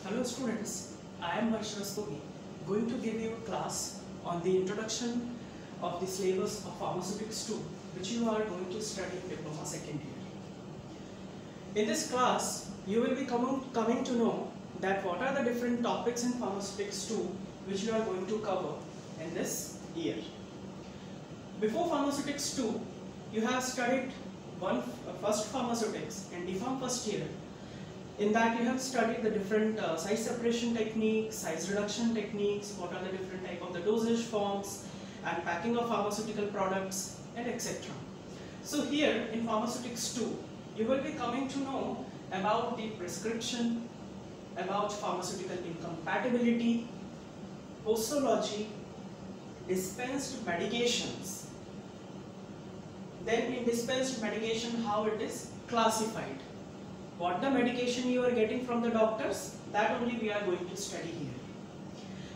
Hello students, I am Harsh Rastogi, going to give you a class on the introduction of the syllabus of Pharmaceutics 2, which you are going to study in Diploma second year. In this class, you will be coming to know that what are the different topics in Pharmaceutics 2 which you are going to cover in this year. Before Pharmaceutics 2, you have studied first Pharmaceutics in DPharm first year. In that you have studied the different size separation techniques, size reduction techniques, what are the different type of the dosage forms and packing of pharmaceutical products and etc. So here in Pharmaceutics 2, you will be coming to know about the prescription, about pharmaceutical incompatibility, posology, dispensed medications. Then in dispensed medication, how it is classified. What the medication you are getting from the doctors, that only we are going to study here.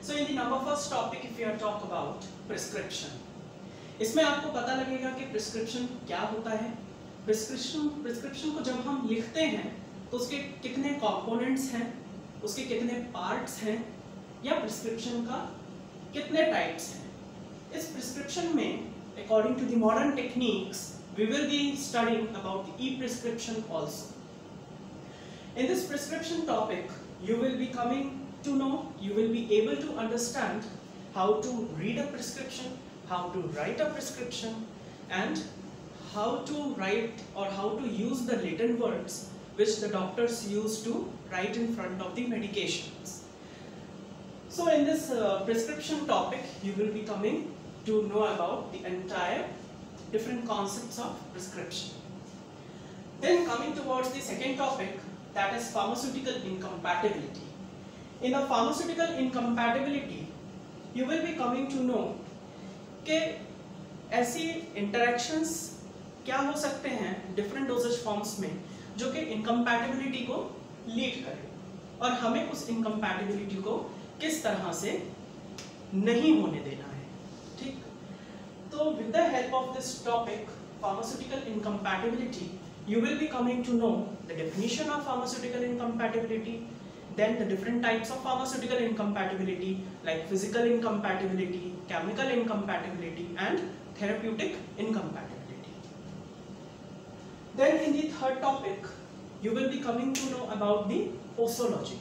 So in the number first topic, if we are talk about prescription, इसमें आपको पता लगेगा कि prescription क्या होता है. prescription को जब हम लिखते हैं तो उसके कितने components हैं, उसके कितने parts हैं, या prescription का कितने types हैं. इस prescription में according to the modern techniques, we will be studying about the e-prescription also. In this prescription topic, you will be coming to know, you will be able to understand how to read a prescription, how to write a prescription, and how to write or how to use the Latin words which the doctors use to write in front of the medications. So in this prescription topic, you will be coming to know about the entire different concepts of prescription. Then coming towards the second topic, that is pharmaceutical incompatibility. In a pharmaceutical incompatibility, you will be coming to know कि ऐसी interactions क्या हो सकते हैं different dosage forms में जो कि incompatibility को lead करे और हमें उस incompatibility को किस तरह से नहीं होने देना है. ठीक, तो with the help of this topic pharmaceutical incompatibility, you will be coming to know the definition of pharmaceutical incompatibility, then the different types of pharmaceutical incompatibility like physical incompatibility, chemical incompatibility and therapeutic incompatibility. Then in the third topic, you will be coming to know about the posology.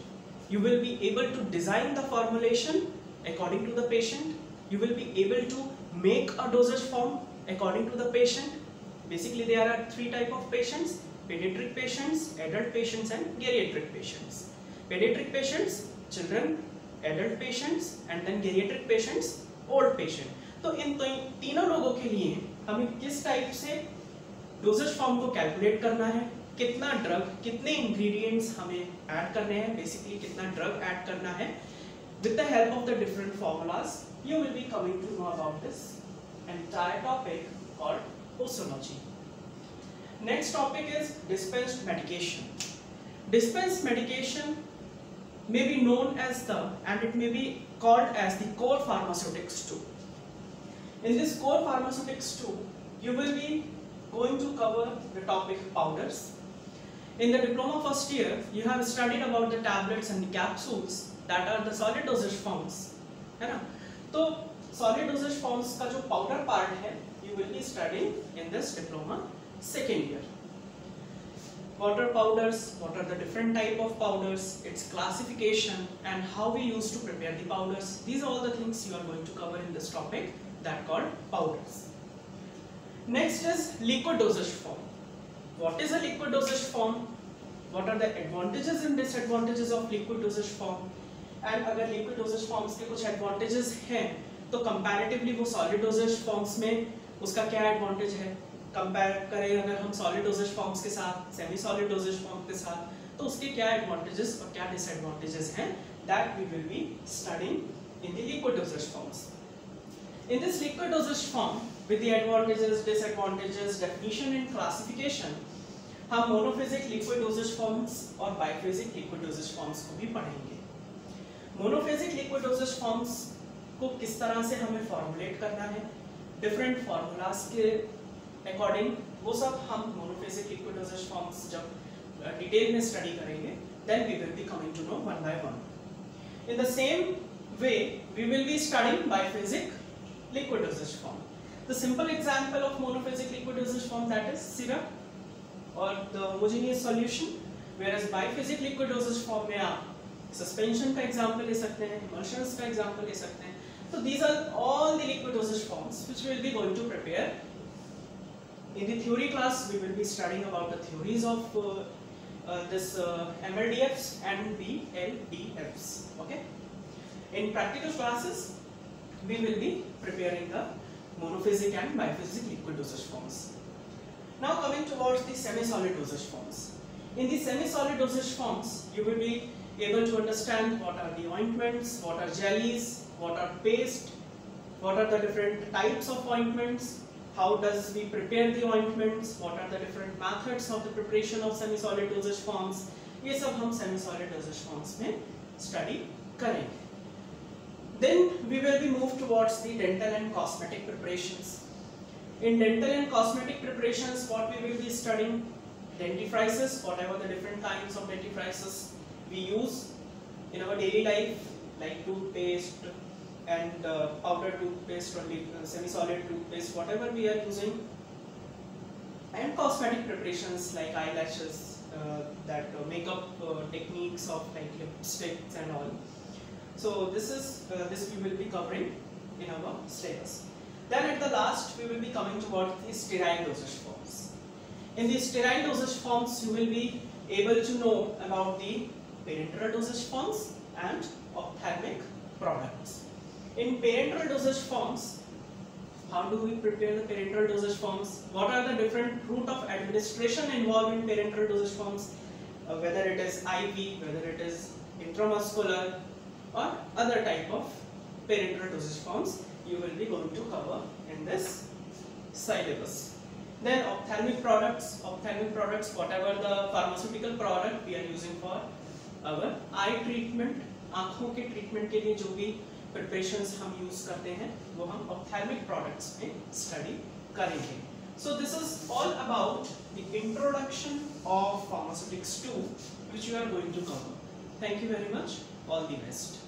You will be able to design the formulation according to the patient. You will be able to make a dosage form according to the patient. Basically, there are three types of patients: pediatric patients, adult patients and geriatric patients. Pediatric patients, children, adult patients and then geriatric patients, old patient. तो इन तीनों लोगों के लिए हमें किस type से doses form को calculate करना है, कितना ड्रग, कितने इंग्रेडिएंट्स हमें ऐड करने हैं, बेसिकली कितना ड्रग ऐड करना है. With the help of the different formulas, you will be coming to know about this entire topic called posology. Next topic is dispensed medication. Dispensed medication may be known as and it may be called as the core pharmaceutics 2. In this core pharmaceutics 2, you will be going to cover the topic powders. In the diploma first year, you have studied about the tablets and the capsules that are the solid dosage forms, है ना? तो solid dosage forms का जो powder part है, you will be studying in this diploma second year. What are powders? What are the different type of powders? Its classification and how we used to prepare the powders. These are all the things you are going to cover in this topic that called powders. Next is liquid dosage form. What is a liquid dosage form? What are the advantages and disadvantages of liquid dosage form? And अगर liquid dosage forms के कुछ advantages हैं, तो comparatively वो solid dosage forms में उसका क्या advantage है? कंपेयर करें अगर हम सॉलिड डोजेज फॉर्म्स के साथ सेमी सॉलिड डोजेज फॉर्म के साथ, तो उसके क्या एडवांटेजेस और क्या डिसएडवांटेजेस हैं, that we will be studying in the liquid dosage forms. In this liquid dosage form with the advantages, disadvantages, definition and classification, हम मोनोफेजिक लिक्विड डोजेज फॉर्म्स और बाइफेजिक लिक्विड डोजेज फॉर्म्स को भी पढ़ेंगे. Monophasic liquid dosage forms को किस तरह से हमें फॉर्मुलेट करना है, डिफरेंट फार्मूलाज के अकॉर्डिंग, वो सब हम मोनोफेजिक लिक्विड डोजेज फॉर्म्स जब डिटेल में स्टडी करेंगे then we will be coming to know one by one. In the same way, we will be studying biphasic liquid dosage form. The simple example of monophasic liquid dosage form, that is syrup or the homogeneous solution, whereas biphasic liquid dosage form में आप suspension का example ले सकते हैं, emulsions का example ले सकते हैं. So these are all the liquid dosage forms which we will be going to prepare. In the theory class, we will be studying about the theories of this MLDFs and BLDFs. Okay. In practical classes, we will be preparing the monophasic and biphasic liquid dosage forms. Now coming towards the semi-solid dosage forms. In the semi-solid dosage forms, you will be able to understand what are the ointments, what are jellies, what are paste, what are the different types of ointments, how does we prepare the ointments, what are the different methods of the preparation of semi-solid dosage forms. ये सब हम semi-solid dosage forms में study करेंगे. Then we will be moved towards the dental and cosmetic preparations. In dental and cosmetic preparations, what we will be studying, dentifrices, whatever the different kinds of dentifrices we use in our daily life, like toothpaste and powder toothpaste or semi-solid toothpaste, whatever we are using, and cosmetic preparations like eyelashes, that makeup techniques of like lipsticks and all. So this we will be covering in our syllabus. Then at the last, we will be coming towards the sterile dosage forms. In the sterile dosage forms, you will be able to know about the parenteral dosage forms and ophthalmic products. In parenteral dosage forms, how do we prepare the parenteral dosage forms? What are the different route of administration involved in parenteral dosage forms? Whether it is IV, whether it is intramuscular, or other type of parenteral dosage forms, you will be going to cover in this syllabus. Then ophthalmic products, whatever the pharmaceutical product we are using for our eye treatment, आँखों के treatment के लिए जो भी preparations हम use करते हैं, वो हम ophthalmic products में study करेंगे. So this is all about the introduction of pharmaceutics 2, which you are going to cover. Thank you very much. All the best.